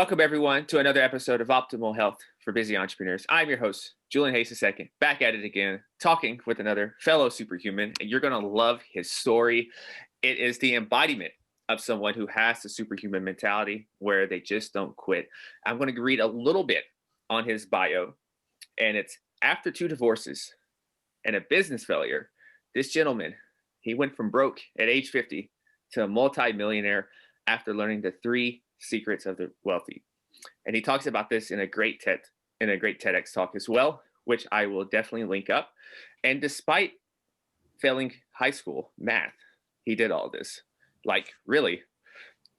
Welcome, everyone, to another episode of Optimal Health for Busy Entrepreneurs. I'm your host, Julian Hayes II, back at it again, talking with another fellow superhuman, and you're going to love his story. It is the embodiment of someone who has the superhuman mentality where they just don't quit. I'm going to read a little bit on his bio, and it's after 2 divorces and a business failure, this gentleman, he went from broke at age 50 to a multi-millionaire after learning the 3 secrets of the wealthy. And he talks about this in a great TEDx talk as well, which I will definitely link up. And despite failing high school math, he did all this, like really.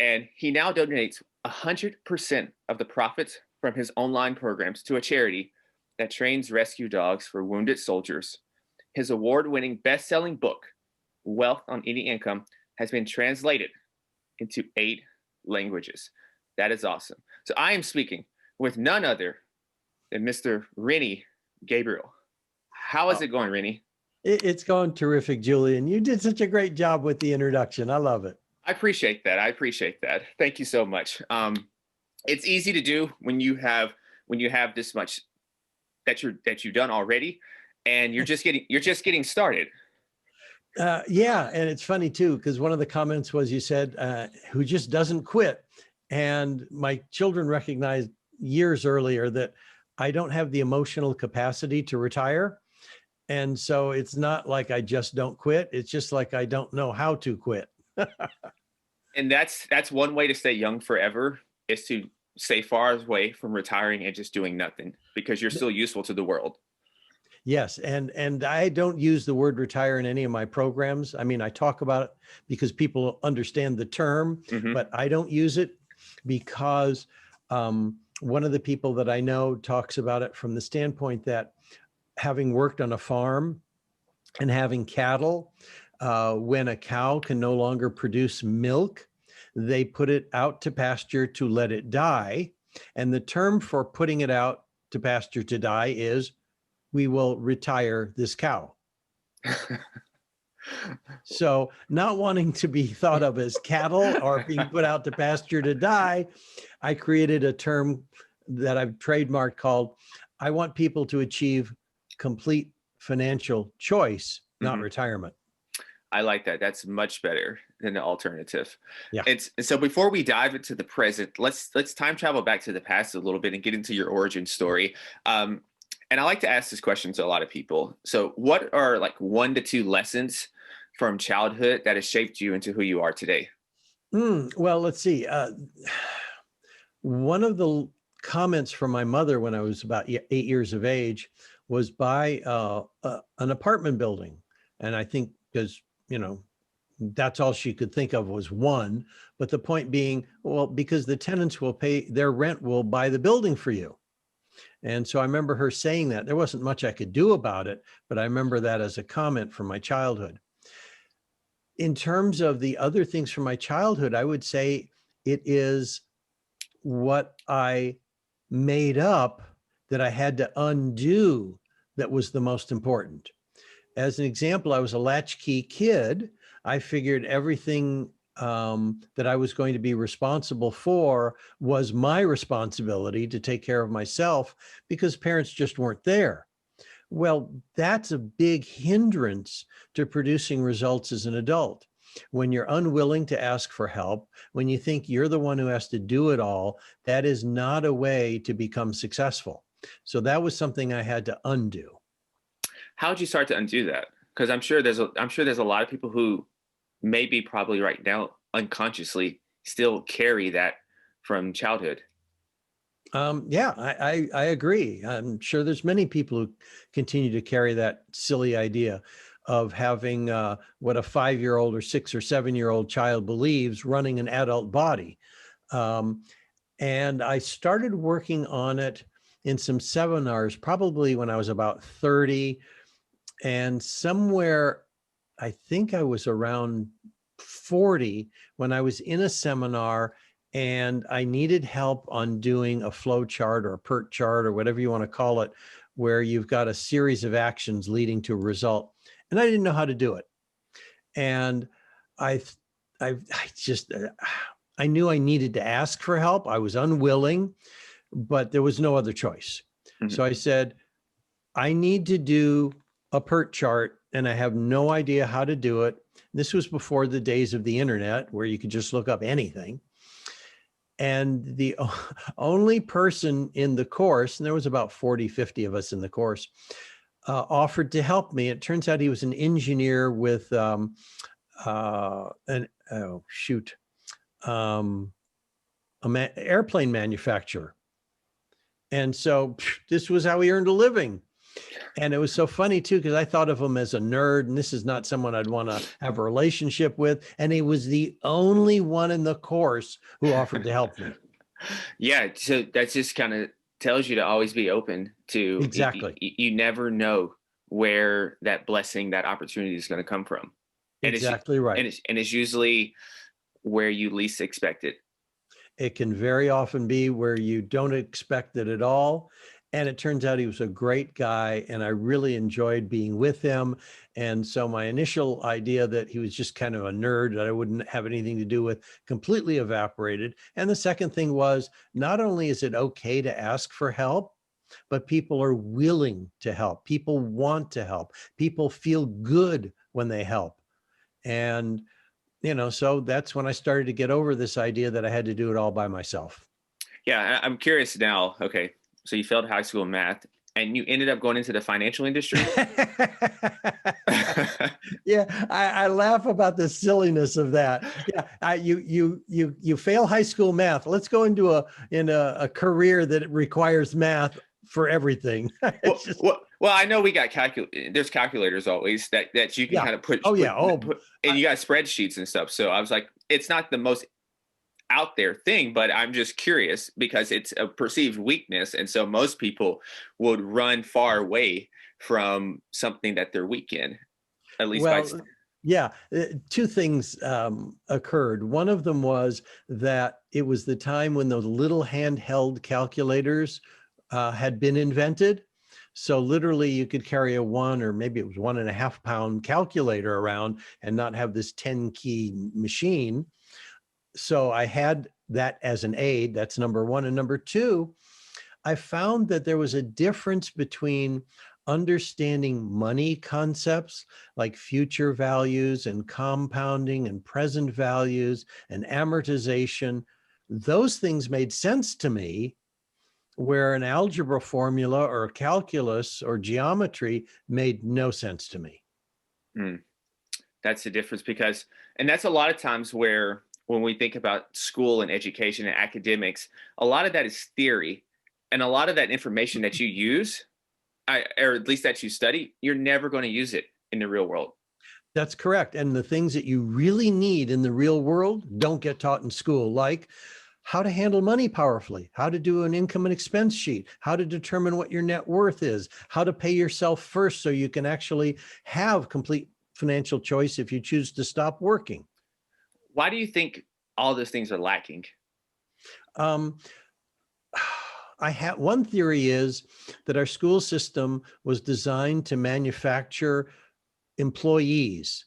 And he now donates 100% of the profits from his online programs to a charity that trains rescue dogs for wounded soldiers. His award-winning best-selling book, Wealth on Any Income, has been translated into 8 languages. That is awesome. So I am speaking with none other than Mr. Rennie Gabriel. How is it going, Rennie? It's going terrific, Julian. You did such a great job with the introduction. I love it. I appreciate that. Thank you so much. It's easy to do when you have this much that you've done already, and you're just getting started. Yeah, and it's funny too, because one of the comments was you said, who just doesn't quit. And my children recognized years earlier that I don't have the emotional capacity to retire. And so it's not like I just don't quit. It's just like I don't know how to quit. And that's one way to stay young forever, is to stay far away from retiring and just doing nothing, because you're still useful to the world. Yes. And I don't use the word retire in any of my programs. I mean, I talk about it because people understand the term, but I don't use it because one of the people that I know talks about it from the standpoint that having worked on a farm and having cattle, when a cow can no longer produce milk, they put it out to pasture to let it die. And the term for putting it out to pasture to die is, we will retire this cow. So not wanting to be thought of as cattle or being put out to pasture to die, I created a term that I've trademarked called, I want people to achieve complete financial choice, not retirement. I like that. That's much better than the alternative. Yeah. So before we dive into the present, let's time travel back to the past a little bit and get into your origin story. And I like to ask this question to a lot of people. So what are like 1 to 2 lessons from childhood that has shaped you into who you are today? Well, let's see. One of the comments from my mother when I was about 8 years of age was buy an apartment building. And I think because, that's all she could think of was one. But the point being, well, because the tenants will pay their rent, will buy the building for you. And so I remember her saying that. There wasn't much I could do about it, but I remember that as a comment from my childhood. In terms of the other things from my childhood, I would say it is what I made up that I had to undo that was the most important. As an example, I was a latchkey kid. I figured everything that I was going to be responsible for was my responsibility to take care of myself because parents just weren't there. Well, that's a big hindrance to producing results as an adult. When you're unwilling to ask for help, when you think you're the one who has to do it all, that is not a way to become successful. So that was something I had to undo. How did you start to undo that? Because I'm sure there's a lot of people who maybe probably right now unconsciously still carry that from childhood. Yeah, I agree. I'm sure there's many people who continue to carry that silly idea of having what a 5-year-old or 6 or 7-year-old child believes running an adult body. And I started working on it in some seminars, probably when I was about 30, and somewhere, I think I was around 40 when I was in a seminar and I needed help on doing a flow chart or a PERT chart or whatever you want to call it, where you've got a series of actions leading to a result. And I didn't know how to do it. And I just, I knew I needed to ask for help. I was unwilling, but there was no other choice. Mhm. So I said, I need to do a PERT chart, and I have no idea how to do it. This was before the days of the internet where you could just look up anything. And the only person in the course, and there was about 40, 50 of us in the course, offered to help me. It turns out he was an engineer with airplane manufacturer. And so this was how he earned a living. And it was so funny too, because I thought of him as a nerd, and this is not someone I'd want to have a relationship with. And he was the only one in the course who offered to help me. Yeah, so that just kind of tells you to always be open to, Exactly. you never know where that blessing, that opportunity is going to come from. And Exactly right. it's usually where you least expect it. It can very often be where you don't expect it at all. And it turns out he was a great guy, and I really enjoyed being with him. And so my initial idea that he was just kind of a nerd that I wouldn't have anything to do with completely evaporated. And the second thing was, not only is it okay to ask for help, but people are willing to help. People want to help. People feel good when they help. And so that's when I started to get over this idea that I had to do it all by myself. Yeah, I'm curious now. Okay, so you failed high school math, and you ended up going into the financial industry. Yeah, I laugh about the silliness of that. Yeah, you fail high school math. Let's go into a career that requires math for everything. Well, I know we got there's calculators always that you can kind of put. Oh yeah. And you got spreadsheets and stuff. So I was like, it's not the most out there thing, but I'm just curious because it's a perceived weakness, and so most people would run far away from something that they're weak in. At least yeah, two things occurred. One of them was that it was the time when those little handheld calculators had been invented. So literally you could carry a 1 or maybe it was 1.5 pound calculator around and not have this 10 key machine. So I had that as an aid. That's number one. And number two, I found that there was a difference between understanding money concepts like future values and compounding and present values and amortization. Those things made sense to me, where an algebra formula or calculus or geometry made no sense to me. That's the difference and that's a lot of times where when we think about school and education and academics, a lot of that is theory, and a lot of that information that you use, or at least that you study, you're never going to use it in the real world. That's correct. And the things that you really need in the real world don't get taught in school, like how to handle money powerfully, how to do an income and expense sheet, how to determine what your net worth is, how to pay yourself first so you can actually have complete financial choice if you choose to stop working. Why do you think all those things are lacking? One theory is that our school system was designed to manufacture employees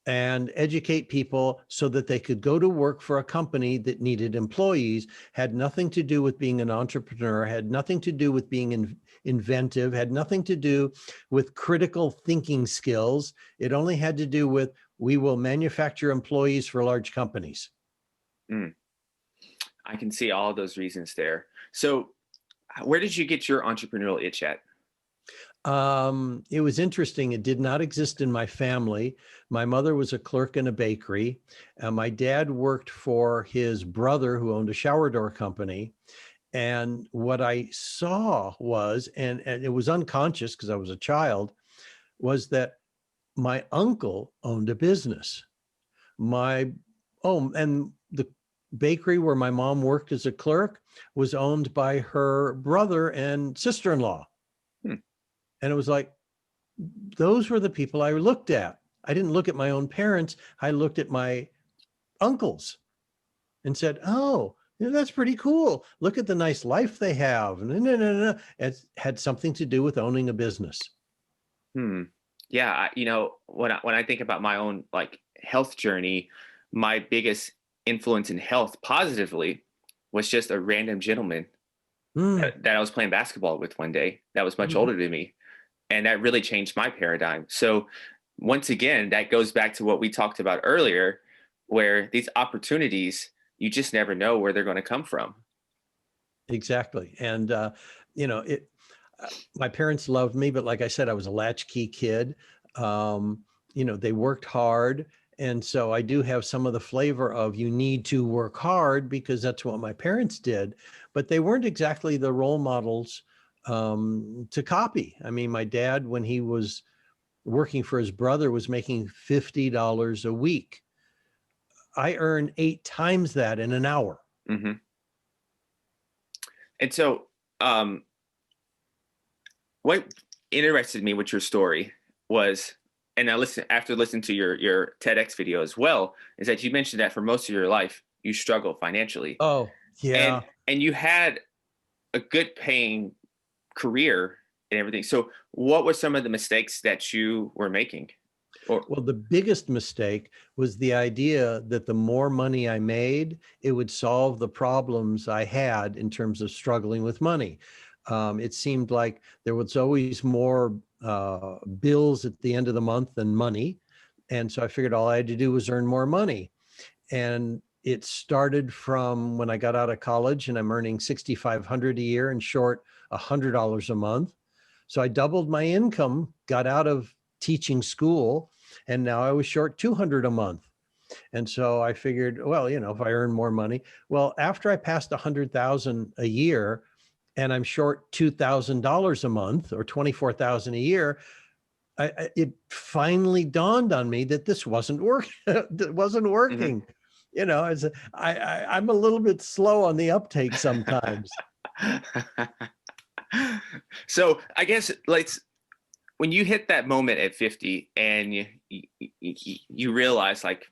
and educate people so that they could go to work for a company that needed employees. Had nothing to do with being an entrepreneur, had nothing to do with being inventive, had nothing to do with critical thinking skills. It only had to do with, we will manufacture employees for large companies. I can see all of those reasons there. So where did you get your entrepreneurial itch at? It was interesting. It did not exist in my family. My mother was a clerk in a bakery. My dad worked for his brother who owned a shower door company. And what I saw was, and it was unconscious because I was a child, was that my uncle owned a business. And the bakery where my mom worked as a clerk was owned by her brother and sister-in-law. And it was like, those were the people I looked at. I didn't look at my own parents. I looked at my uncles and said, oh, that's pretty cool. Look at the nice life they have. No. It had something to do with owning a business. Yeah. When I think about my own like health journey, my biggest influence in health positively was just a random gentleman Mm, that I was playing basketball with one day that was much mhm. older than me. And that really changed my paradigm. So once again, that goes back to what we talked about earlier, where these opportunities, you just never know where they're going to come from. Exactly. And, you know, my parents loved me, but like I said, I was a latchkey kid. You know, they worked hard. And so I do have some of the flavor of you need to work hard because that's what my parents did, but they weren't exactly the role models to copy. I mean, my dad, when he was working for his brother, was making $50 a week. I earn 8 times that in an hour. Hmm. And so, um, what interested me with your story was, and I listen after listening to your TEDx video as well, is that you mentioned that for most of your life you struggle financially, Oh, and yeah. and you had a good paying career and everything. So, what were some of the mistakes that you were making? Or Well, the biggest mistake was the idea that the more money I made, it would solve the problems I had in terms of struggling with money. It seemed like there was always more bills at the end of the month than money. And so I figured all I had to do was earn more money. And it started from when I got out of college and I'm earning 6,500 a year and short $100 a month. So I doubled my income, got out of teaching school, and now I was short 200 a month. And so I figured, well, you know, if I earn more money, well, after I passed 100,000 a year and I'm short $2,000 a month or 24,000 a year, it finally dawned on me that this wasn't working. It wasn't Mhm. working. You know, I'm a little bit slow on the uptake sometimes. So I guess when you hit that moment at 50 and you realize like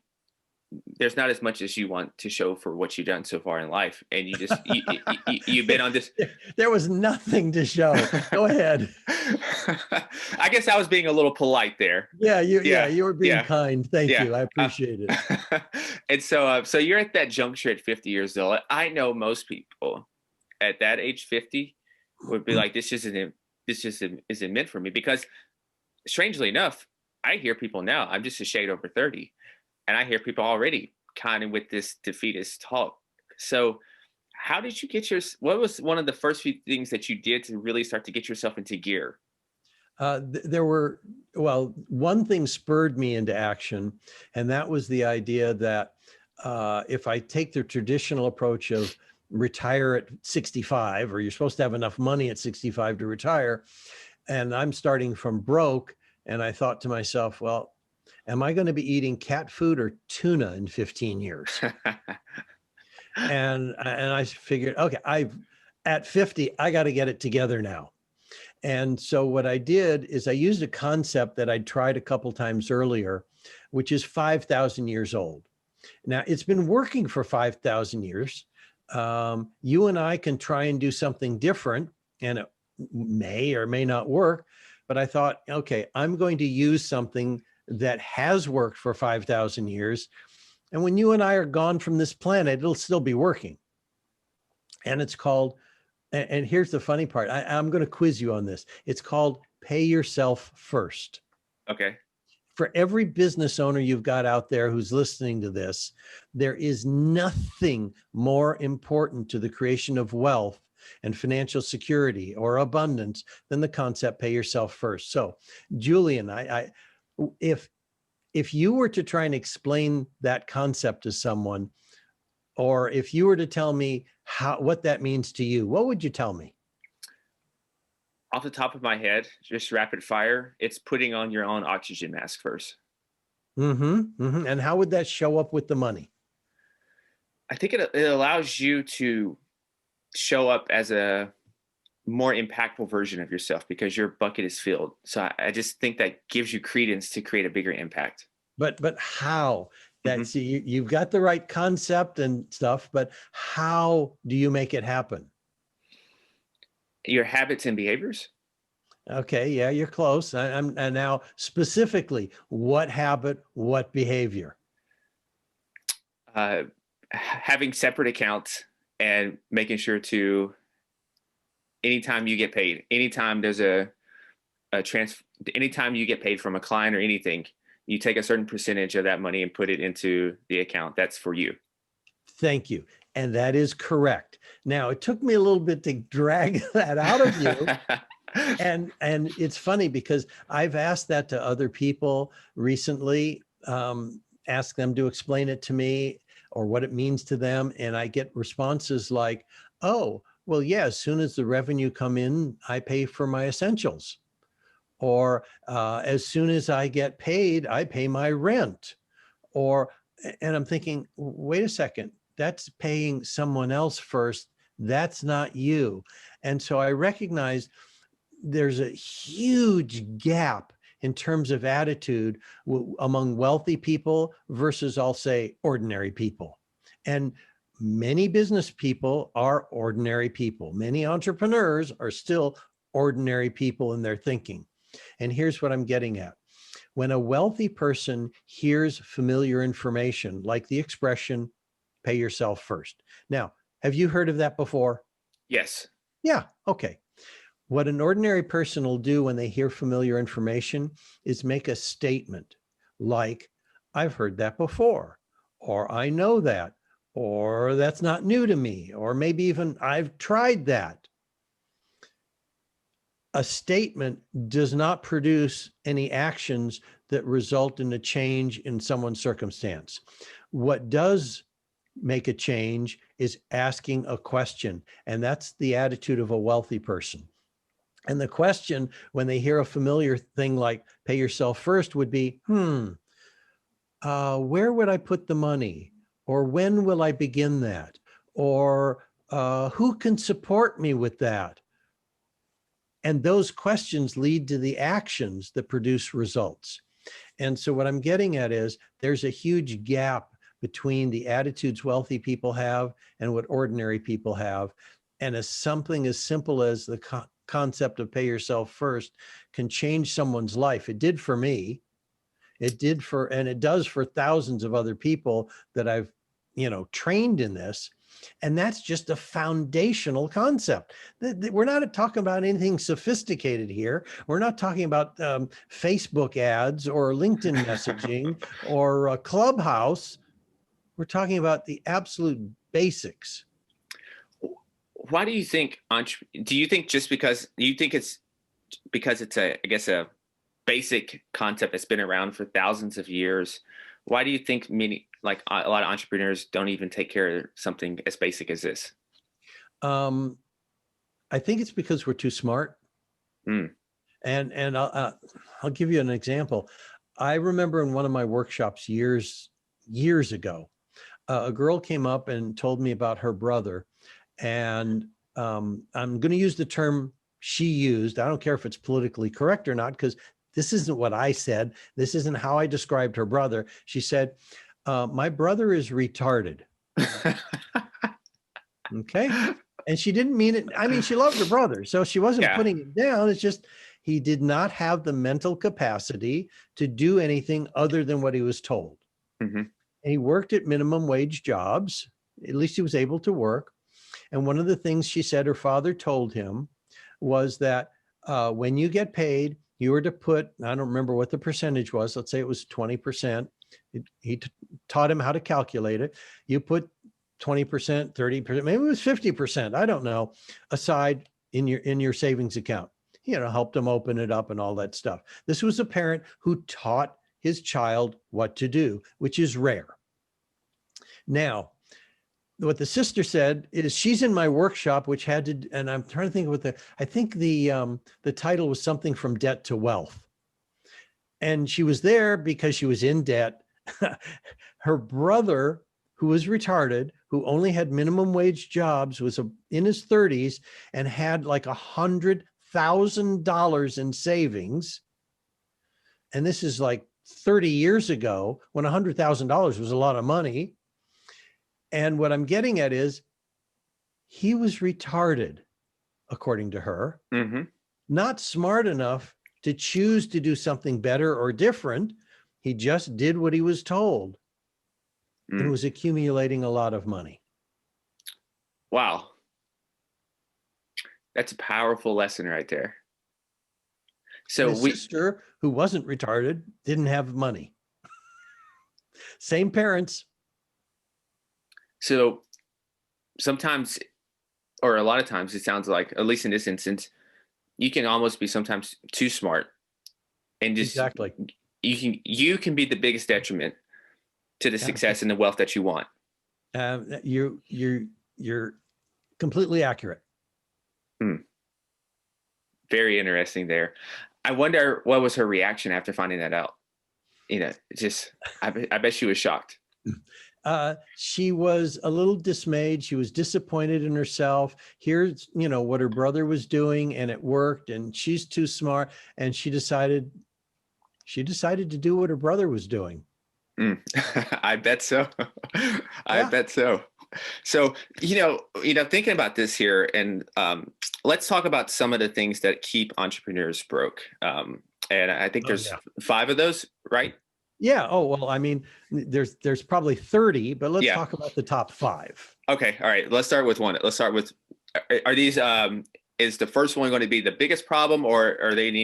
there's not as much as you want to show for what you've done so far in life, and you've been on this. There was nothing to show. Go ahead. I guess I was being a little polite there. Yeah, Yeah, you were being yeah, kind. Thank yeah. you. I appreciate it. And so you're at that juncture at 50 years old. I know most people at that age 50 would be like, this just isn't meant for me, because strangely enough, I hear people now, I'm just a shade over 30, and I hear people already kind of with this defeatist talk. So how did you get what was one of the first few things that you did to really start to get yourself into gear? There were, well, one thing spurred me into action, and that was the idea that if I take the traditional approach of retire at 65, or you're supposed to have enough money at 65 to retire, and I'm starting from broke, and I thought to myself, well, am I going to be eating cat food or tuna in 15 years? And I figured, okay, at 50, I got to get it together now. And so what I did is I used a concept that I'd tried a couple times earlier, which is 5,000 years old. Now it's been working for 5,000 years. You and I can try and do something different, and it may or may not work. But I thought, okay, I'm going to use something that has worked for 5,000 years. And when you and I are gone from this planet, it'll still be working. And it's called, and here's the funny part, I'm going to quiz you on this. It's called pay yourself first. Okay. For every business owner you've got out there who's listening to this, there is nothing more important to the creation of wealth and financial security or abundance than the concept pay yourself first. So, Julian, if you were to try and explain that concept to someone, or if you were to tell me what that means to you, what would you tell me? Off the top of my head, just rapid fire, it's putting on your own oxygen mask first. And how would that show up with the money? I think it allows you to show up as a more impactful version of yourself because your bucket is filled. So I just think that gives you credence to create a bigger impact. But how? Mhm. That's you've got the right concept and stuff, but how do you make it happen? Your habits and behaviors. Okay, yeah, you're close. And now specifically, what habit, what behavior? Uh, having separate accounts and making sure to, anytime you get paid, anytime there's a anytime you get paid from a client or anything, you take a certain percentage of that money and put it into the account that's for you. Thank you. And that is correct. Now, it took me a little bit to drag that out of you. And it's funny because I've asked that to other people recently, ask them to explain it to me or what it means to them. And I get responses like, oh, well, yeah, as soon as the revenue come in, I pay for my essentials. Or as soon as I get paid, I pay my rent. And I'm thinking, wait a second, that's paying someone else first. That's not you. And so I recognize there's a huge gap in terms of attitude among wealthy people versus, I'll say, ordinary people. And many business people are ordinary people. Many entrepreneurs are still ordinary people in their thinking. And here's what I'm getting at. When a wealthy person hears familiar information, like the expression, pay yourself first. Now, have you heard of that before? Yes. Yeah. Okay. What an ordinary person will do when they hear familiar information is make a statement like, I've heard that before, or I know that, or that's not new to me, or maybe even I've tried that. A statement does not produce any actions that result in a change in someone's circumstance. What does make a change is asking a question, and that's the attitude of a wealthy person. And the question, when they hear a familiar thing like pay yourself first, would be, where would I put the money? Or when will I begin that? Or who can support me with that? And those questions lead to the actions that produce results. And so what I'm getting at is there's a huge gap between the attitudes wealthy people have and what ordinary people have. And as something as simple as the concept of pay yourself first can change someone's life. It did for me. It does for thousands of other people that I've, trained in this. And that's just a foundational concept. We're not talking about anything sophisticated here. We're not talking about Facebook ads or LinkedIn messaging or a Clubhouse. We're talking about the absolute basics. Why do you think, do you think just because, it's a basic concept that's been around for thousands of years, why do you think a lot of entrepreneurs don't even take care of something as basic as this? I think it's because we're too smart. And I'll give you an example. I remember in one of my workshops years ago, a girl came up and told me about her brother. And I'm going to use the term she used. I don't care if it's politically correct or not, because this isn't what I said. This isn't how I described her brother. She said, my brother is retarded. Okay. And she didn't mean it. I mean, she loved her brother, so she wasn't putting it down. It's just, he did not have the mental capacity to do anything other than what he was told. Mm-hmm. And he worked at minimum wage jobs. At least he was able to work. And one of the things she said her father told him was that when you get paid, you were to put, I don't remember what the percentage was. Let's say it was 20%. He taught him how to calculate it. You put 20%, 30%, maybe it was 50%. I don't know, aside in your savings account. Helped him open it up and all that stuff. This was a parent who taught his child what to do, which is rare. Now, what the sister said is she's in my workshop, which had to, and I'm trying to think what I think the title was something from debt to wealth. And she was there because she was in debt. Her brother, who was retarded, who only had minimum wage jobs, was in his 30s and had like $100,000 in savings. And this is like 30 years ago when $100,000 was a lot of money. And what I'm getting at is he was retarded, according to her, not smart enough to choose to do something better or different. He just did what he was told. and was accumulating a lot of money. Wow. That's a powerful lesson right there. So his sister, who wasn't retarded, didn't have money. Same parents. So sometimes, or a lot of times, it sounds like, at least in this instance, you can almost be sometimes too smart, and just exactly you can be the biggest detriment to the success and the wealth that you want. You're completely accurate. Very interesting there. I wonder what was her reaction after finding that out. I bet she was shocked. She was a little dismayed. She was disappointed in herself. Here's, what her brother was doing, and it worked, and she's too smart. And she decided to do what her brother was doing. I bet so. I bet so. So, thinking about this here, and let's talk about some of the things that keep entrepreneurs broke. And I think there's 5 of those, right? Yeah. Oh, well, I mean, there's probably 30, but let's talk about the top 5. Okay. All right. Let's start with one. Let's start with, are these, is the first one going to be the biggest problem, or are they in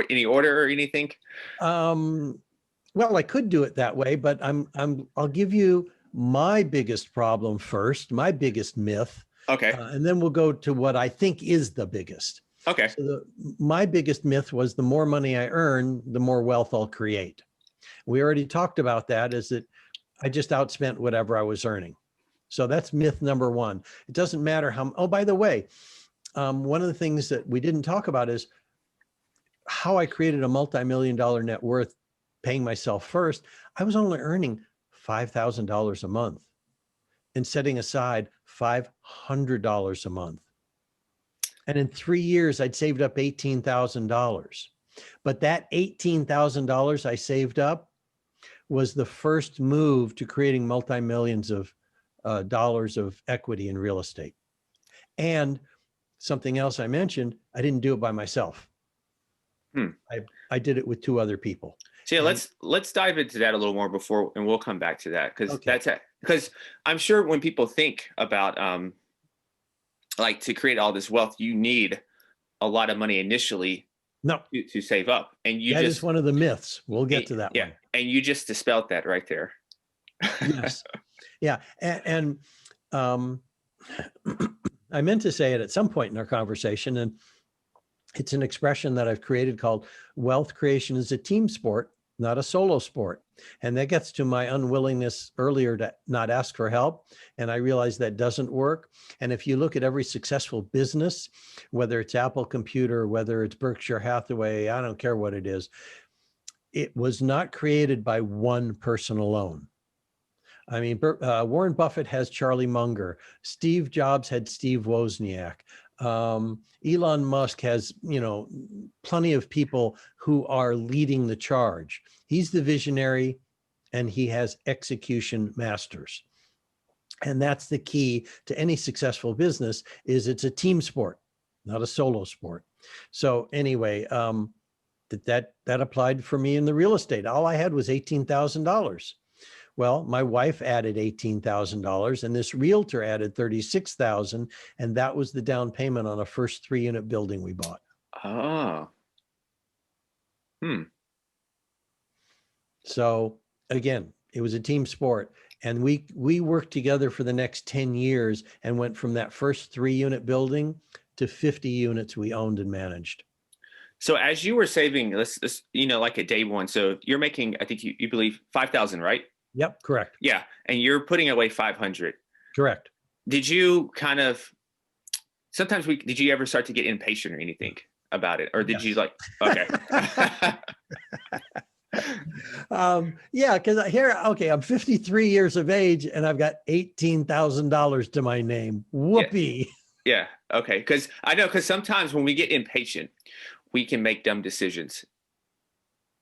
any order or anything? Well, I could do it that way, but I'll give you my biggest problem first, my biggest myth. Okay. And then we'll go to what I think is the biggest. Okay. So my biggest myth was the more money I earn, the more wealth I'll create. We already talked about that, is that I just outspent whatever I was earning. So that's myth number 1. It doesn't matter how, oh, by the way, one of the things that we didn't talk about is how I created a multi-million-dollar net worth paying myself first. I was only earning $5,000 a month and setting aside $500 a month. And in 3 years, I'd saved up $18,000. But that $18,000 I saved up was the first move to creating multi-millions of dollars of equity in real estate. And something else I mentioned, I didn't do it by myself. I did it with 2 other people. So yeah, let's dive into that a little more before, and we'll come back to that, because I'm sure when people think about like to create all this wealth, you need a lot of money initially to save up, and that is one of the myths. We'll get to that one. And you just dispelled that right there. Yes. Yeah. And I meant to say it at some point in our conversation, and it's an expression that I've created called wealth creation is a team sport, not a solo sport. And that gets to my unwillingness earlier to not ask for help. And I realize that doesn't work. And if you look at every successful business, whether it's Apple Computer, whether it's Berkshire Hathaway, I don't care what it is, it was not created by one person alone. I mean, Warren Buffett has Charlie Munger. Steve Jobs had Steve Wozniak. Elon Musk has, plenty of people who are leading the charge. He's the visionary, and he has execution masters. And that's the key to any successful business, is it's a team sport, not a solo sport. So anyway, that applied for me in the real estate. All I had was $18,000. Well, my wife added $18,000, and this realtor added $36,000, and that was the down payment on a first 3-unit building we bought. Oh. So again, it was a team sport, and we worked together for the next 10 years and went from that first 3-unit building to 50 units we owned and managed. So as you were saving, let's like at day one, so you're making, I think you believe 5,000, right? Yep, correct. Yeah, and you're putting away 500. Correct. Did you did you ever start to get impatient or anything about it, or did you okay? Yeah, because I'm 53 years of age and I've got $18,000 to my name. Whoopee. Yeah. Okay. Because sometimes when we get impatient, we can make dumb decisions.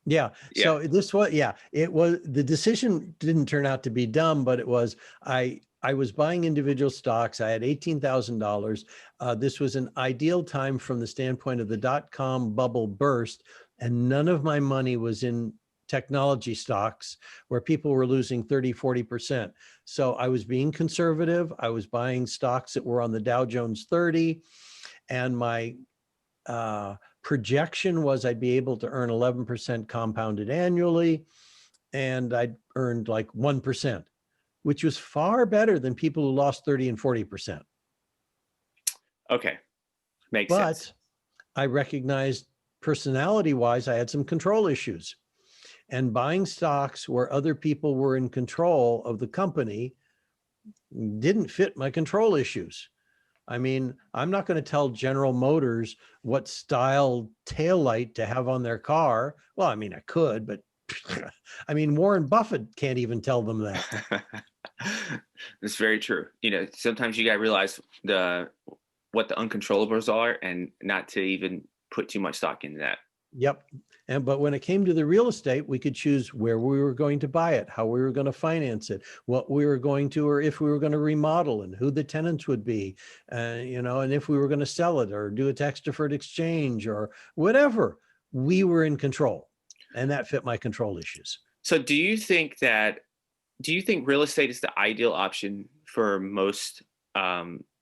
Yeah. So the decision didn't turn out to be dumb, but it was, I was buying individual stocks. I had $18,000. This was an ideal time from the standpoint of the dot-com bubble burst, and none of my money was in technology stocks where people were losing 30, 40%. So I was being conservative. I was buying stocks that were on the Dow Jones 30. And my projection was I'd be able to earn 11% compounded annually. And I'd earned like 1%, which was far better than people who lost 30 and 40%. Okay. Makes sense. But I recognized personality-wise, I had some control issues. And buying stocks where other people were in control of the company didn't fit my control issues. I mean, I'm not going to tell General Motors what style taillight to have on their car. Well, I mean, I could, but I mean, Warren Buffett can't even tell them that. It's very true. You know, sometimes you got to realize what the uncontrollables are and not to even put too much stock into that. Yep. But when it came to the real estate, we could choose where we were going to buy it, how we were going to finance it, what we were going to, or if we were going to remodel and who the tenants would be, you know, and if we were going to sell it or do a tax deferred exchange or whatever, we were in control. And that fit my control issues. So do you think real estate is the ideal option for most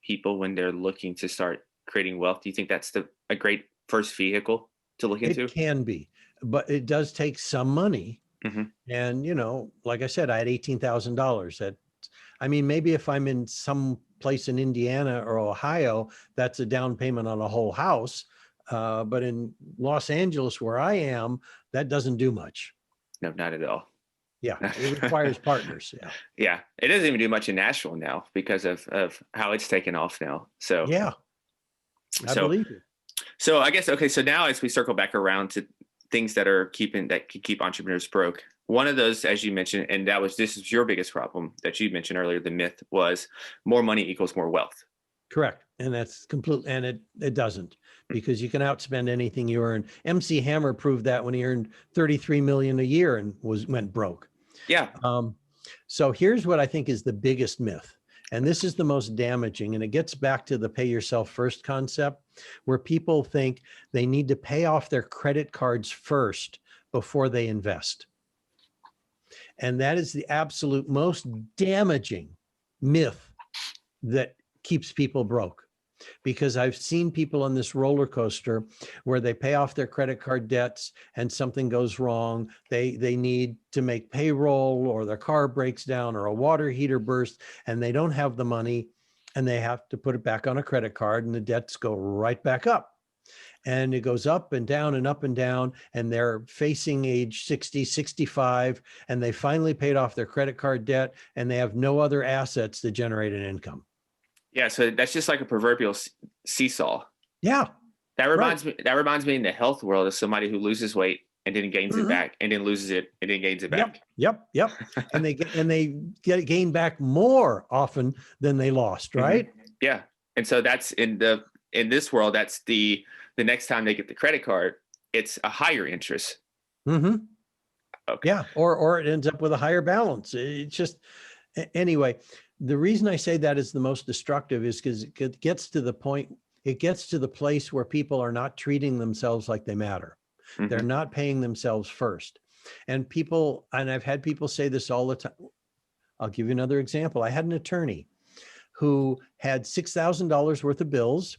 people when they're looking to start creating wealth? Do you think that's a great first vehicle to look into? It can be, but it does take some money. Mm-hmm. And, you know, like I said, I had $18,000. I mean, maybe if I'm in some place in Indiana or Ohio, that's a down payment on a whole house. But in Los Angeles, where I am, that doesn't do much. No, not at all. Yeah, it requires partners. Yeah. Yeah, it doesn't even do much in Nashville now because of how it's taken off now. So yeah, I believe it. So I guess, okay, so now as we circle back around to things that can keep entrepreneurs broke, one of those, as you mentioned, and this is your biggest problem that you mentioned earlier, the myth was more money equals more wealth. Correct. And that's complete. And it doesn't, because you can outspend anything you earn. MC Hammer proved that when he earned 33 million a year and went broke. Yeah. So here's what I think is the biggest myth. And this is the most damaging. And it gets back to the pay yourself first concept, where people think they need to pay off their credit cards first before they invest. And that is the absolute most damaging myth that keeps people broke. Because I've seen people on this roller coaster where they pay off their credit card debts and something goes wrong. They need to make payroll, or their car breaks down, or a water heater bursts, and they don't have the money, and they have to put it back on a credit card, and the debts go right back up. And it goes up and down and up and down, and they're facing age 60, 65, and they finally paid off their credit card debt, and they have no other assets to generate an income. Yeah, so that's just like a proverbial seesaw. Yeah. That reminds me in the health world of somebody who loses weight and then gains it back, and then loses it and then gains it back. Yep. And they gain back more often than they lost, right? Mm-hmm. Yeah. And so that's in this world, that's the next time they get the credit card, it's a higher interest. Mm-hmm. Okay. Yeah. Or it ends up with a higher balance. It's just, anyway, the reason I say that is the most destructive is because it gets to the place where people are not treating themselves like they matter. Mm-hmm. They're not paying themselves first. And I've had people say this all the time. I'll give you another example. I had an attorney who had $6,000 worth of bills,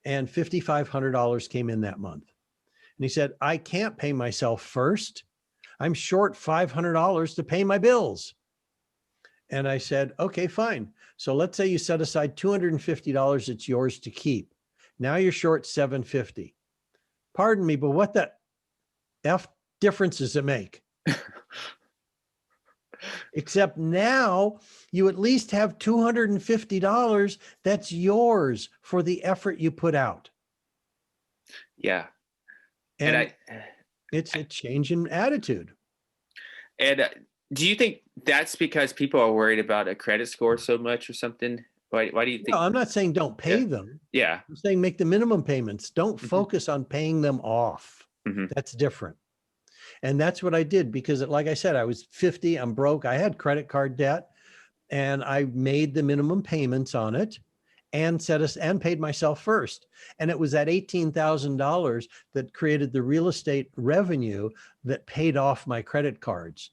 and $5,500 came in that month. And he said, I can't pay myself first. I'm short $500 to pay my bills. And I said, okay, fine. So let's say you set aside $250. It's yours to keep. Now you're short $750. Pardon me, but what the F difference does it make? Except now you at least have $250 that's yours for the effort you put out. Yeah. And it's a change in attitude. And do you think that's because people are worried about a credit score so much or something? Why do you think? No, I'm not saying don't pay them. Yeah. I'm saying make the minimum payments. Don't focus on paying them off. Mm-hmm. That's different. And that's what I did, because like I said, I was 50, I'm broke. I had credit card debt, and I made the minimum payments on it. and paid myself first. And it was that $18,000 that created the real estate revenue that paid off my credit cards.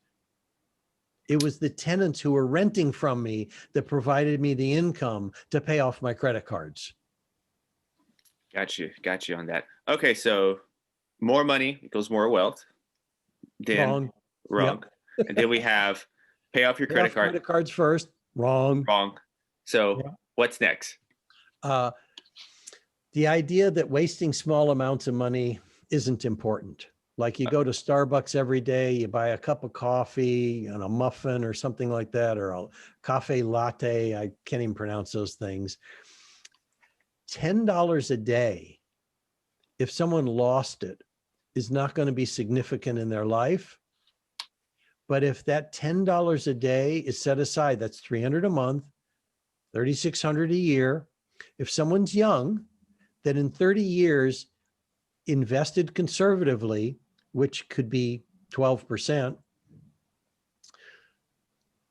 It was the tenants who were renting from me that provided me the income to pay off my credit cards. Got you on that. Okay, so more money equals more wealth. Then wrong. Yep. And then we have pay off your credit card. Credit cards first. Wrong. So what's next? The idea that wasting small amounts of money isn't important. Like you go to Starbucks every day, you buy a cup of coffee and a muffin or something like that, or a cafe latte. I can't even pronounce those things. $10 a day, if someone lost it, is not going to be significant in their life. But if that $10 a day is set aside, that's $300 a month, $3,600 a year. If someone's young, then in 30 years, invested conservatively, which could be 12%,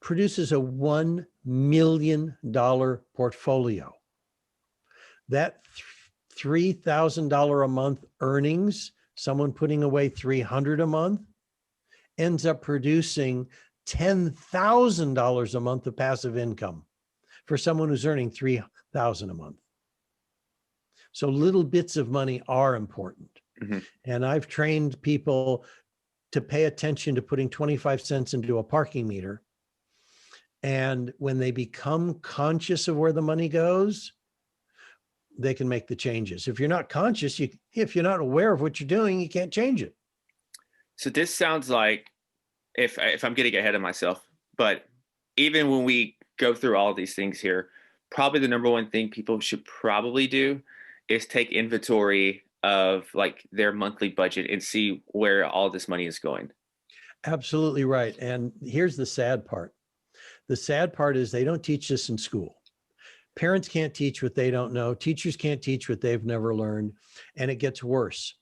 produces a $1 million portfolio. That $3,000 a month earnings, someone putting away $300 a month, ends up producing $10,000 a month of passive income for someone who's earning $3,000 a month. So little bits of money are important. Mm-hmm. And I've trained people to pay attention to putting 25 cents into a parking meter. And when they become conscious of where the money goes, they can make the changes. If you're not conscious, if you're not aware of what you're doing, you can't change it. So this sounds like, if I'm getting ahead of myself, but even when we go through all these things here, probably the number one thing people should probably do is take inventory of like their monthly budget and see where all this money is going. Absolutely right. And here's the sad part. The sad part is they don't teach this in school. Parents can't teach what they don't know. Teachers can't teach what they've never learned. And it gets worse.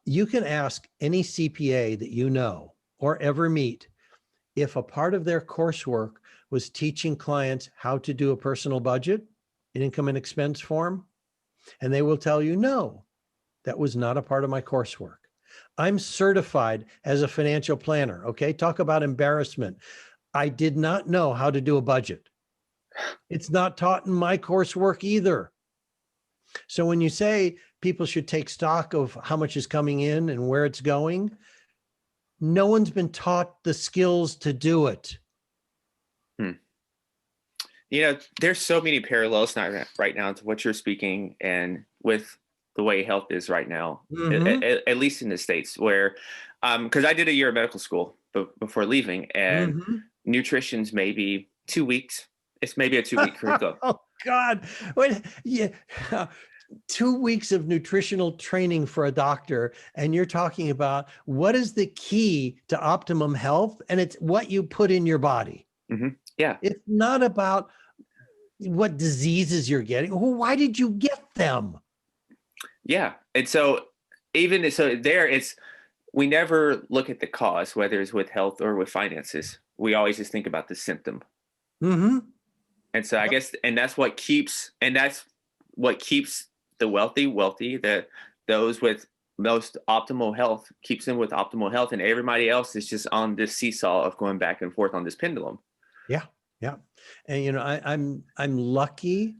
You can ask any CPA that you know or ever meet if a part of their coursework was teaching clients how to do a personal budget, an income and expense form, and they will tell you, no, that was not a part of my coursework. I'm certified as a financial planner. Okay. Talk about embarrassment. I did not know how to do a budget. It's not taught in my coursework either. So when you say people should take stock of how much is coming in and where it's going, no one's been taught the skills to do it. You know, there's so many parallels right now to what you're speaking and with the way health is right now, at least in the States, where, because I did a year of medical school before leaving, and nutrition's maybe 2 weeks. It's maybe a 2-week curriculum. Oh God. Wait, yeah. 2 weeks of nutritional training for a doctor. And you're talking about what is the key to optimum health? And it's what you put in your body. Mm-hmm. Yeah. It's not about what diseases you're getting. Why did you get them? Yeah. And so we never look at the cause, whether it's with health or with finances. We always just think about the symptom. Mm-hmm. And so I guess, and that's what keeps the wealthy, that those with most optimal health keeps them with optimal health, and everybody else is just on this seesaw of going back and forth on this pendulum. Yeah. Yeah. And, you know, I'm lucky,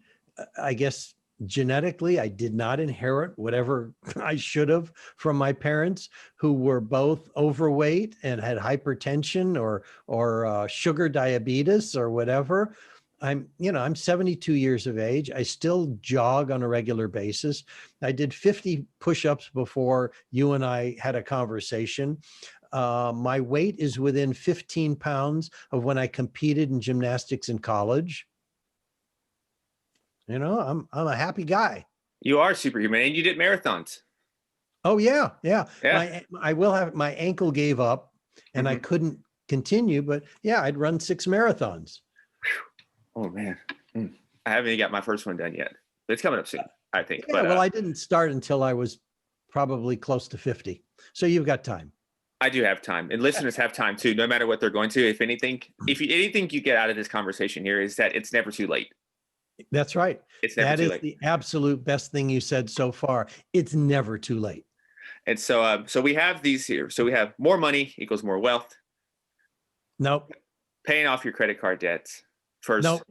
I guess, genetically. I did not inherit whatever I should have from my parents, who were both overweight and had hypertension or sugar diabetes or whatever. I'm 72 years of age. I still jog on a regular basis. I did 50 push-ups before you and I had a conversation. My weight is within 15 pounds of when I competed in gymnastics in college. You know, I'm a happy guy. You are superhuman, and you did marathons. Oh yeah. My ankle gave up and I couldn't continue, but yeah, I'd run 6 marathons. Oh man, I haven't even got my first one done yet. It's coming up soon, I think. Yeah, but I didn't start until I was probably close to 50. So you've got time. I do have time, and listeners have time too, no matter what they're going to. If anything you get out of this conversation here is that it's never too late. That's right. It's never That too is late. the absolute best thing you said so far. It's never too late. And so we have these here. So we have more money equals more wealth. Nope. Paying off your credit card debts first. Nope.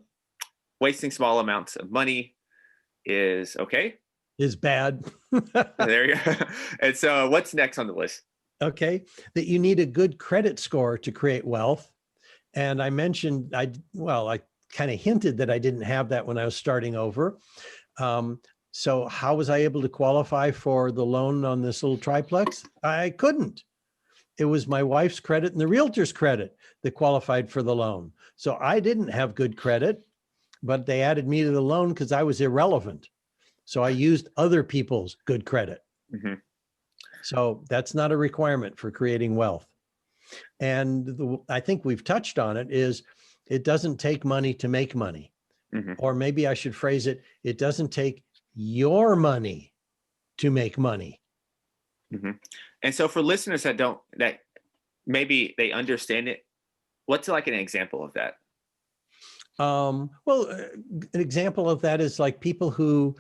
Wasting small amounts of money is okay. Is bad. There you go. And so what's next on the list? Okay. That you need a good credit score to create wealth. And I mentioned, I kind of hinted that I didn't have that when I was starting over. So how was I able to qualify for the loan on this little triplex? I couldn't. It was my wife's credit and the realtor's credit that qualified for the loan. So I didn't have good credit, but they added me to the loan because I was irrelevant. So I used other people's good credit. Mm-hmm. So that's not a requirement for creating wealth. And I think we've touched on it, is it doesn't take money to make money. Mm-hmm. Or maybe I should phrase it, it doesn't take your money to make money. Mm-hmm. And so for listeners that maybe they understand it, what's like an example of that? Well, an example of that is like people who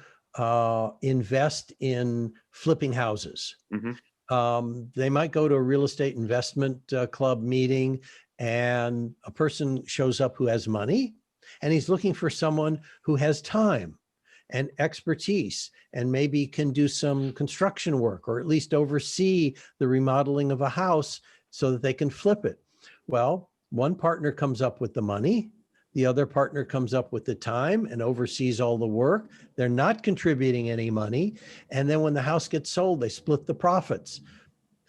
invest in flipping houses. Mm-hmm. They might go to a real estate investment club meeting, and a person shows up who has money, and he's looking for someone who has time and expertise and maybe can do some construction work or at least oversee the remodeling of a house so that they can flip it. Well, one partner comes up with the money. The other partner comes up with the time and oversees all the work. They're not contributing any money. And then when the house gets sold, they split the profits,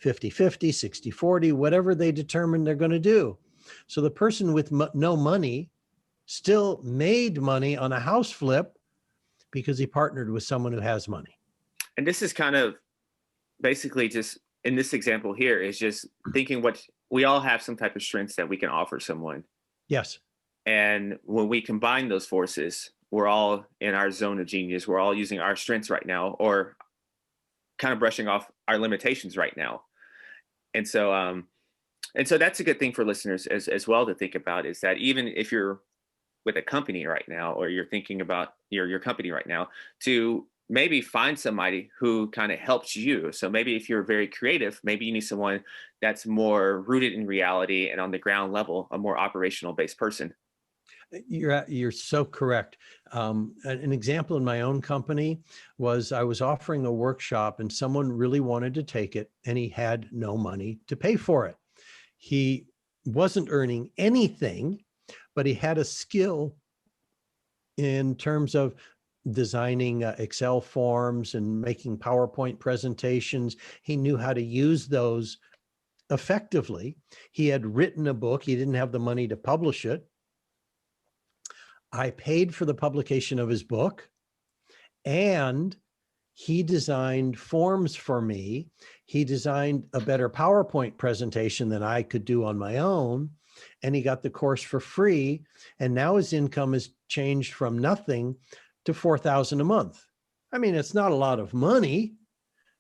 50-50, 60-40, whatever they determine they're going to do. So the person with no money still made money on a house flip because he partnered with someone who has money. And this is kind of basically just in this example here is just thinking what we all have some type of strengths that we can offer someone. Yes. And when we combine those forces, we're all in our zone of genius. We're all using our strengths right now, or kind of brushing off our limitations right now. And so that's a good thing for listeners as well to think about, is that even if you're with a company right now, or you're thinking about your company right now, to maybe find somebody who kind of helps you. So maybe if you're very creative, maybe you need someone that's more rooted in reality and on the ground level, a more operational based person. You're so correct. An example in my own company was I was offering a workshop and someone really wanted to take it and he had no money to pay for it. He wasn't earning anything, but he had a skill in terms of designing Excel forms and making PowerPoint presentations. He knew how to use those effectively. He had written a book. He didn't have the money to publish it. I paid for the publication of his book, and he designed forms for me. He designed a better PowerPoint presentation than I could do on my own, and he got the course for free. And now his income has changed from nothing to $4,000 a month. I mean, it's not a lot of money,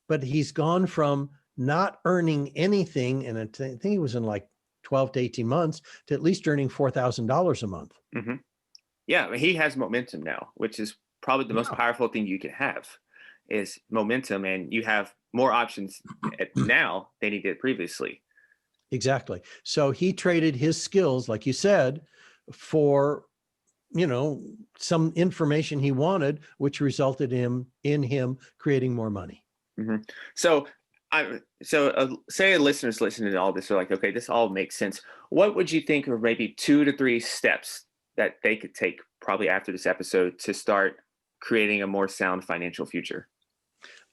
but he's gone from not earning anything, and I think he was in like 12 to 18 months, to at least earning $4,000 a month. Mm-hmm. Yeah, he has momentum now, which is probably the most powerful thing you can have, is momentum. And you have more options now than he did previously. Exactly. So he traded his skills, like you said, for, some information he wanted, which resulted in him creating more money. Mm-hmm. So say a listener's listening to all this, they're like, okay, this all makes sense. What would you think are maybe 2 to 3 steps that they could take probably after this episode to start creating a more sound financial future?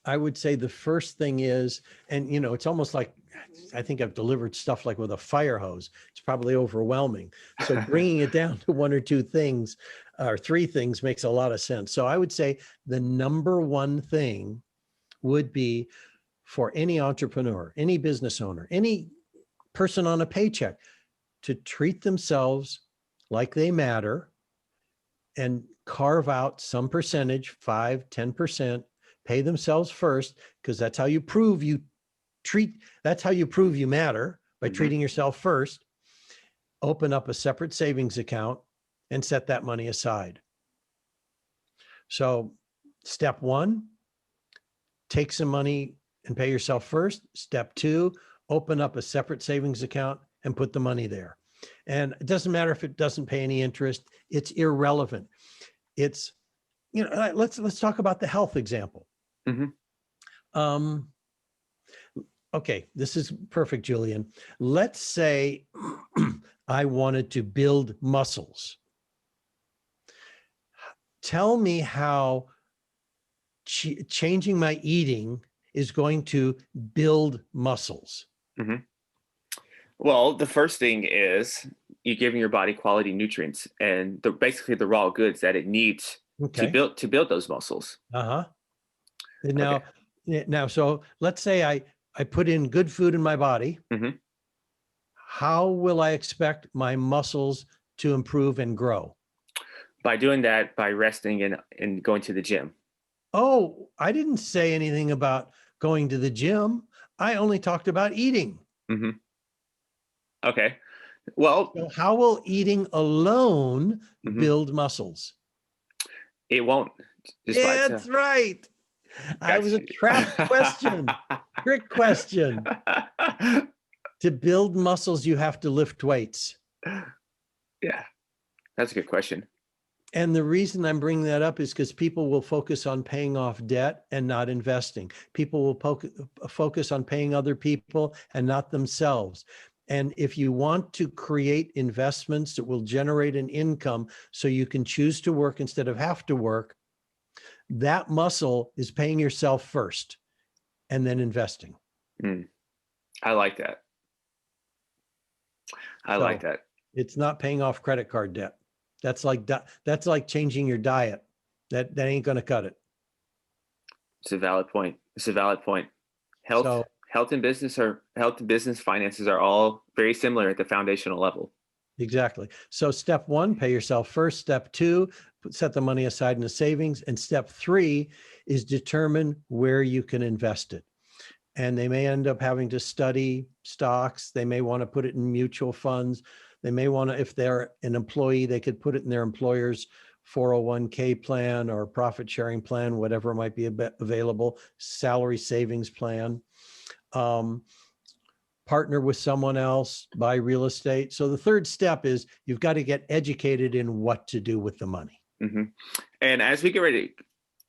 I would say the first thing is, and it's almost like, I think I've delivered stuff like with a fire hose. It's probably overwhelming. So bringing it down to 1 or 2 things or 3 things makes a lot of sense. So I would say the number one thing would be for any entrepreneur, any business owner, any person on a paycheck, to treat themselves like they matter and carve out some percentage, 5, 10%, pay themselves first, because that's how you prove you matter, by treating yourself first. Open up a separate savings account and set that money aside. So step one, take some money and pay yourself first. Step two, open up a separate savings account and put the money there. And it doesn't matter if it doesn't pay any interest. It's irrelevant. It's, let's talk about the health example. Okay, this is perfect, Julian. Let's say I wanted to build muscles. Tell me how changing my eating is going to build muscles. Well, the first thing is you're giving your body quality nutrients and basically the raw goods that it needs to build those muscles. Now, so let's say I put in good food in my body. How will I expect my muscles to improve and grow? By doing that, by resting and going to the gym. Oh, I didn't say anything about going to the gym. I only talked about eating. Okay. Well, so how will eating alone build muscles? It won't. That's right. That was a trap question. Trick question. To build muscles, you have to lift weights. Yeah, that's a good question. And the reason I'm bringing that up is because people will focus on paying off debt and not investing. People will focus on paying other people and not themselves. And if you want to create investments that will generate an income so you can choose to work instead of have to work, that muscle is paying yourself first and then investing. I like that. I like that. It's not paying off credit card debt. That's like changing your diet. That ain't going to cut it. It's a valid point. Health and business finances are all very similar at the foundational level. Exactly. So step one, pay yourself first. Step two, set the money aside in a savings. And step three is determine where you can invest it. And they may end up having to study stocks. They may want to put it in mutual funds. They may want to, if they're an employee, they could put it in their employer's 401k plan or profit sharing plan, whatever might be available, salary savings plan. Partner with someone else, buy real estate. So the third step is you've got to get educated in what to do with the money. And as we get ready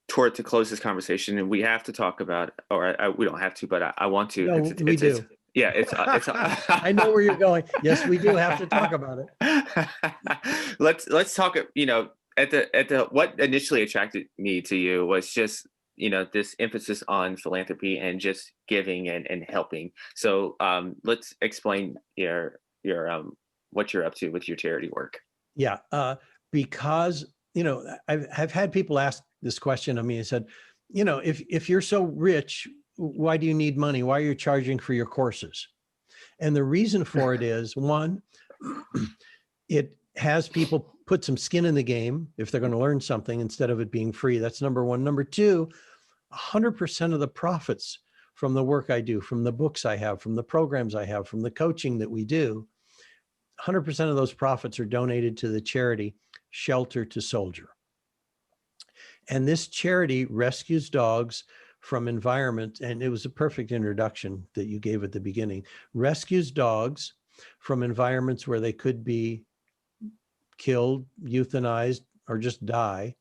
to close this conversation, and we have to talk about, we don't have to, but I want to. No, we do. It's I know where you're going. Yes, we do have to talk about it. Let's talk, at the what initially attracted me to you was just, this emphasis on philanthropy and just giving and helping. So let's explain your what you're up to with your charity work. Yeah, because I've had people ask this question of me. I said, if you're so rich, why do you need money? Why are you charging for your courses? And the reason for it is, one, it has people put some skin in the game if they're going to learn something instead of it being free. That's number one. Number two, 100% of the profits from the work I do, from the books I have, from the programs I have, from the coaching that we do, 100% of those profits are donated to the charity Shelter to Soldier. And this charity rescues dogs from environment, and it was a perfect introduction that you gave at the beginning, rescues dogs from environments where they could be killed, euthanized, or just die.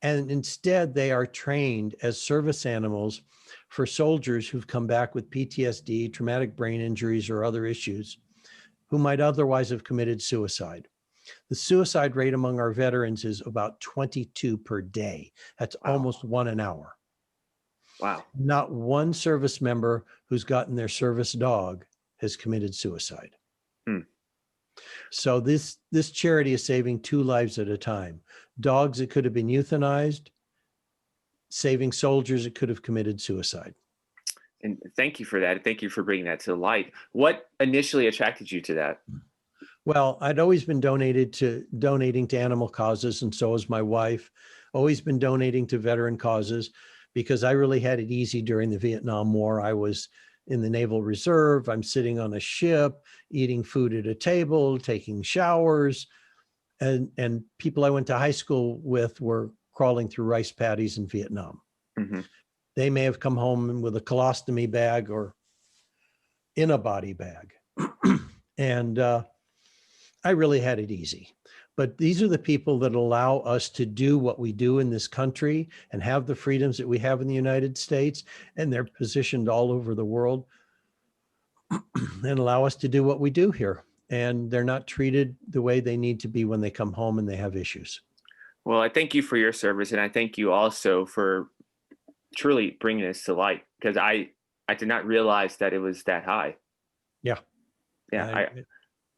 And instead, they are trained as service animals for soldiers who've come back with PTSD, traumatic brain injuries, or other issues, who might otherwise have committed suicide. The suicide rate among our veterans is about 22 per day. That's almost one an hour. Wow. Not one service member who's gotten their service dog has committed suicide. So this charity is saving 2 lives at a time. Dogs that could have been euthanized, saving soldiers that could have committed suicide. And thank you for that. Thank you for bringing that to light. What initially attracted you to that? Well, I'd always been donating to animal causes, and so has my wife. Always been donating to veteran causes because I really had it easy during the Vietnam War. I was in the Naval Reserve. I'm sitting on a ship, eating food at a table, taking showers. And people I went to high school with were crawling through rice paddies in Vietnam. Mm-hmm. They may have come home with a colostomy bag or in a body bag. And I really had it easy. But these are the people that allow us to do what we do in this country and have the freedoms that we have in the United States. And they're positioned all over the world and allow us to do what we do here. And they're not treated the way they need to be when they come home and they have issues. Well, I thank you for your service. And I thank you also for truly bringing this to light, because I did not realize that it was that high. Yeah. Yeah.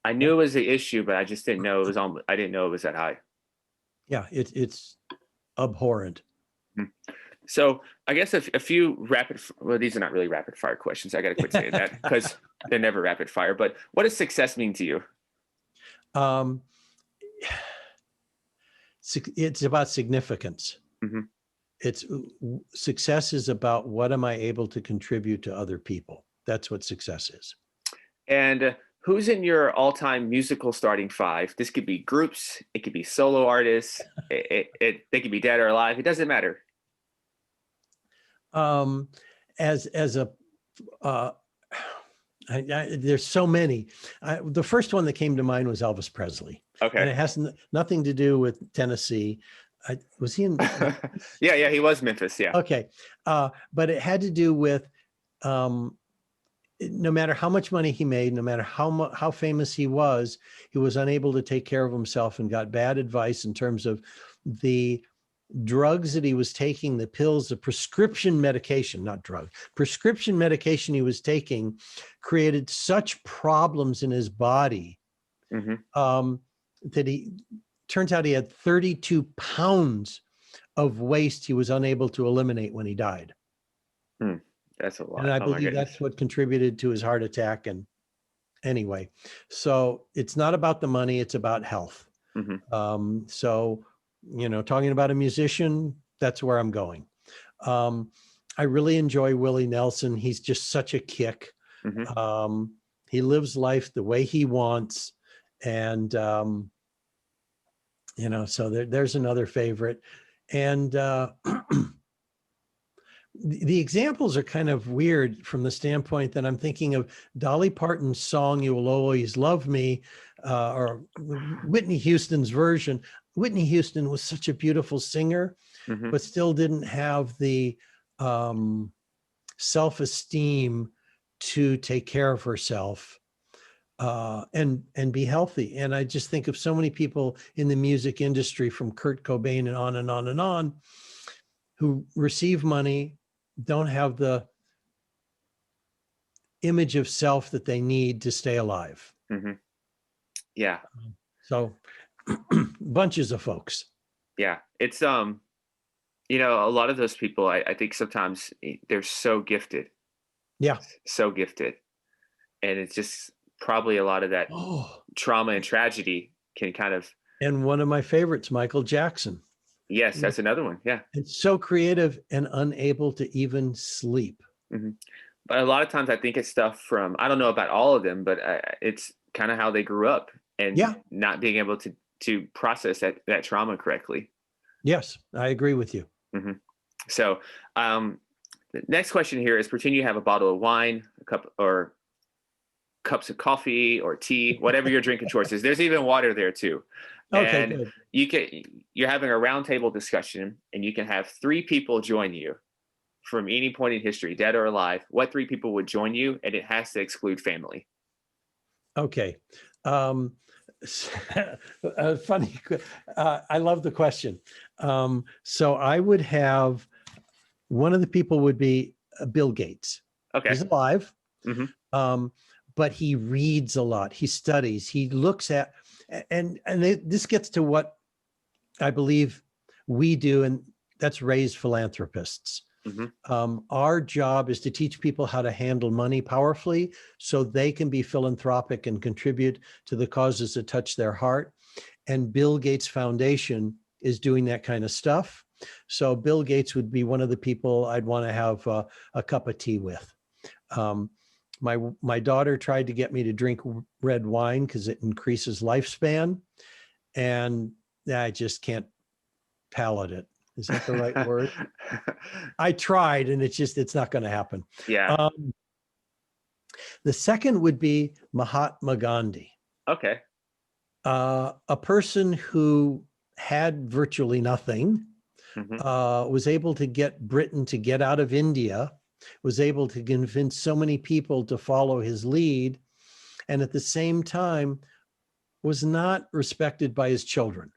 I knew it was the issue, but I just didn't know it was on. I didn't know it was that high. Yeah. It's abhorrent. So I guess a few well, these are not really rapid fire questions. I got to quit saying that because they're never rapid fire. But what does success mean to you? It's about significance. Mm-hmm. Success is about what am I able to contribute to other people. That's what success is. And who's in your all-time musical starting five? This could be groups. It could be solo artists. They could be dead or alive. It doesn't matter. There's so many. The first one that came to mind was Elvis Presley. Okay. And it has nothing to do with Tennessee. Was he in? Yeah, he was Memphis. Yeah. Okay. But it had to do with no matter how much money he made, no matter how famous he was unable to take care of himself and got bad advice in terms of the drugs that he was taking, the pills, the prescription medication, not drug, prescription medication he was taking created such problems in his body that turns out he had 32 pounds of waste he was unable to eliminate when he died. That's a lot. And I believe that's what contributed to his heart attack. And anyway, so it's not about the money, it's about health. So, talking about a musician, that's where I'm going. I really enjoy Willie Nelson. He's just such a kick. He lives life the way he wants. And, so there's another favorite. And the examples are kind of weird from the standpoint that I'm thinking of Dolly Parton's song, "You Will Always Love Me," or Whitney Houston's version. Whitney Houston was such a beautiful singer, but still didn't have the self-esteem to take care of herself and be healthy. And I just think of so many people in the music industry, from Kurt Cobain and on and on and on, who receive money, don't have the image of self that they need to stay alive. Yeah. So bunches of folks. Yeah. It's, a lot of those people, I think sometimes they're so gifted. Yeah. So gifted. And it's just probably a lot of that trauma and tragedy can kind of. And one of my favorites, Michael Jackson. Yes, that's another one. Yeah. It's so creative and unable to even sleep. But a lot of times I think it's stuff from, I don't know about all of them, but it's kind of how they grew up and not being able to process that trauma correctly. Yes, I agree with you. So the next question here is, pretend you have a bottle of wine, a cup or cups of coffee or tea, whatever your drinking choice is. There's even water there too. Okay, and good. You're having a roundtable discussion, and you can have 3 people join you from any point in history, dead or alive. What 3 people would join you? And it has to exclude family. Okay. Funny. I love the question. So I would have, one of the people would be Bill Gates. Okay. He's alive. But he reads a lot. He studies. He looks at, and this gets to what I believe we do, and that's raise philanthropists. Our job is to teach people how to handle money powerfully so they can be philanthropic and contribute to the causes that touch their heart. And Bill Gates Foundation is doing that kind of stuff. So Bill Gates would be one of the people I'd want to have a cup of tea with. My daughter tried to get me to drink red wine because it increases lifespan, and I just can't palate it. Is that the right word? I tried, and it's not going to happen. Yeah. The second would be Mahatma Gandhi. Okay. A person who had virtually nothing, was able to get Britain to get out of India, was able to convince so many people to follow his lead, and at the same time was not respected by his children.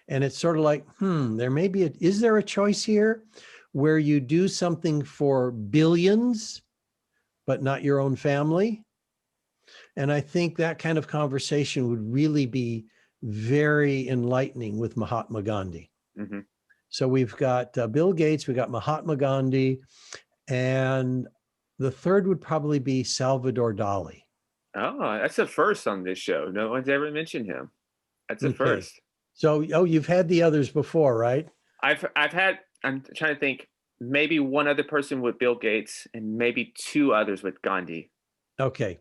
And it's sort of like, there may be is there a choice here where you do something for billions, but not your own family? And I think that kind of conversation would really be very enlightening with Mahatma Gandhi. Mm-hmm. So we've got Bill Gates, we got Mahatma Gandhi, and the third would probably be Salvador Dali. Oh, that's the first on this show. No one's ever mentioned him. That's the first. So, you've had the others before, right? I've had, I'm trying to think, maybe one other person with Bill Gates and maybe two others with Gandhi. Okay.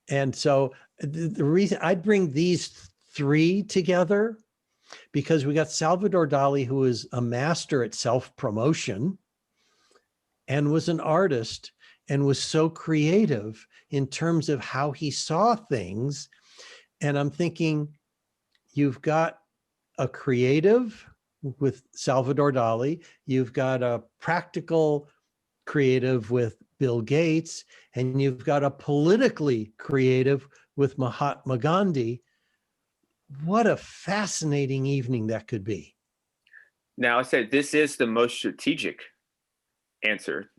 And so the reason I'd bring these three together, because we got Salvador Dali, who is a master at self-promotion and was an artist and was so creative in terms of how he saw things. And I'm thinking, you've got a creative with Salvador Dali, you've got a practical creative with Bill Gates, and you've got a politically creative with Mahatma Gandhi. What a fascinating evening that could be. Now, I said this is the most strategic answer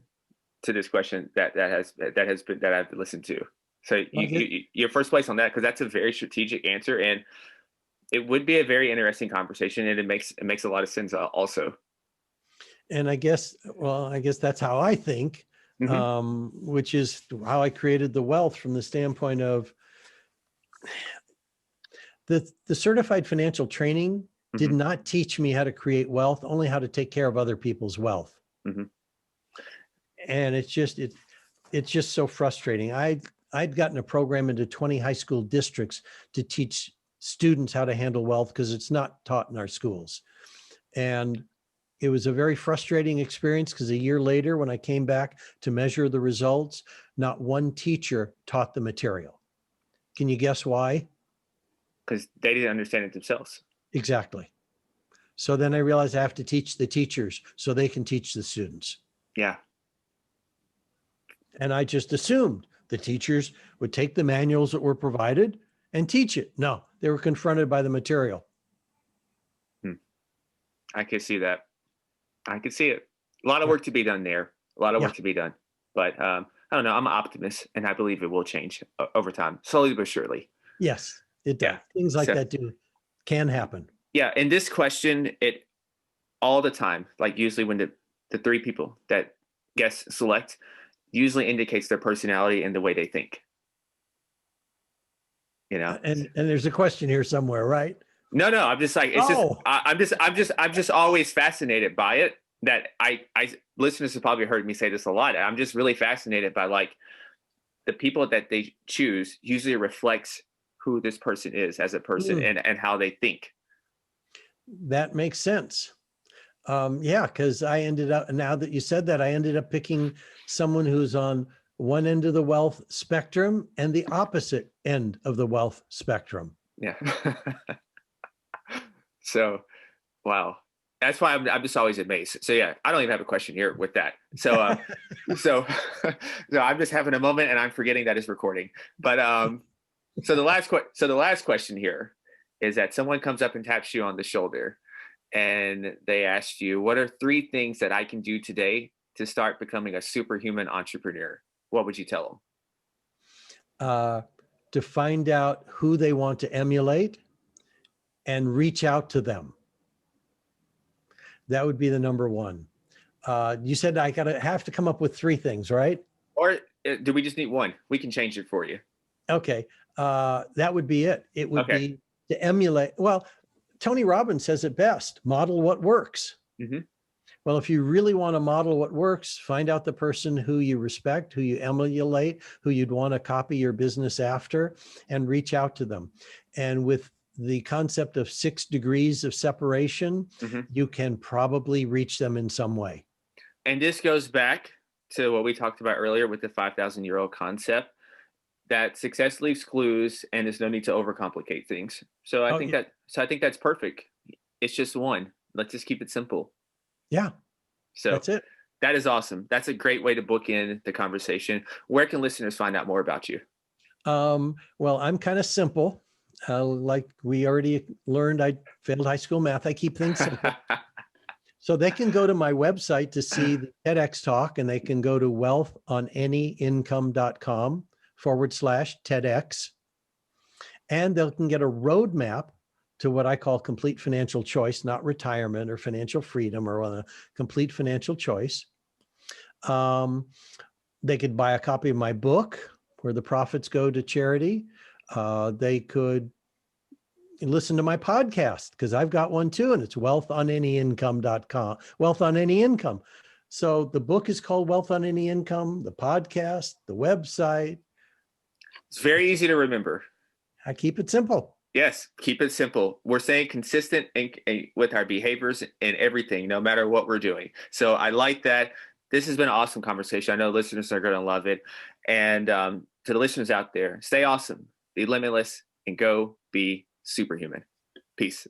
to this question that I've listened to. So you're first place on that, because that's a very strategic answer, and it would be a very interesting conversation, and it makes a lot of sense also. And I guess that's how I think, which is how I created the wealth from the standpoint of the certified financial training did not teach me how to create wealth, only how to take care of other people's wealth. And it's just so frustrating. I'd gotten a program into 20 high school districts to teach students how to handle wealth, because it's not taught in our schools. And it was a very frustrating experience, because a year later, when I came back to measure the results, not one teacher taught the material. Can you guess why? Because they didn't understand it themselves. Exactly. So then I realized I have to teach the teachers so they can teach the students. Yeah. And I just assumed the teachers would take the manuals that were provided and teach it. No, they were confronted by the material. I could see that. I could see it. A lot of work to be done there. A lot of work to be done. But I don't know. I'm an optimist, and I believe it will change over time, slowly but surely. Yes, it does. Yeah. Things like that can happen. Yeah. And this question, it all the time, like usually when the three people that guests select, usually indicates their personality and the way they think. You know. And there's a question here somewhere, right? No, I'm just like, it's I'm just always fascinated by it. That I listeners have probably heard me say this a lot. I'm just really fascinated by, like, the people that they choose usually reflects who this person is as a person and how they think. That makes sense. Yeah, because I ended up, now that you said that, I ended up picking someone who's on one end of the wealth spectrum and the opposite end of the wealth spectrum. Yeah. So, wow. That's why I'm just always amazed. So yeah, I don't even have a question here with that. So, so I'm just having a moment and I'm forgetting that it's recording. But so the last question here is that someone comes up and taps you on the shoulder, and they ask you, "What are 3 things that I can do today to start becoming a superhuman entrepreneur?" What would you tell them? To find out who they want to emulate and reach out to them. That would be the number one. You said I have to come up with 3 things, right? Or do we just need one? We can change it for you. Okay. That would be it. It would be to emulate. Well, Tony Robbins says it best: model what works. Well, if you really want to model what works, find out the person who you respect, who you emulate, who you'd want to copy your business after, and reach out to them. And with the concept of 6 degrees of separation, you can probably reach them in some way. And this goes back to what we talked about earlier with the 5,000-year-old concept, that success leaves clues and there's no need to overcomplicate things. So I think that's perfect. It's just one. Let's just keep it simple. Yeah. So that's it. That is awesome. That's a great way to book in the conversation. Where can listeners find out more about you? Well, I'm kind of simple. Like we already learned, I failed high school math. I keep things simple. So they can go to my website to see the TEDx talk, and they can go to wealthonanyincome.com/TEDx. And they can get a roadmap to what I call complete financial choice, not retirement or financial freedom, or a complete financial choice. They could buy a copy of my book, where the profits go to charity. They could listen to my podcast, because I've got one too, and it's wealthonanyincome.com, Wealth on Any Income. So the book is called Wealth on Any Income, the podcast, the website. It's very easy to remember. I keep it simple. Yes, keep it simple. We're saying consistent with our behaviors and everything, no matter what we're doing. So I like that. This has been an awesome conversation. I know listeners are going to love it. And to the listeners out there, stay awesome, be limitless, and go be superhuman. Peace.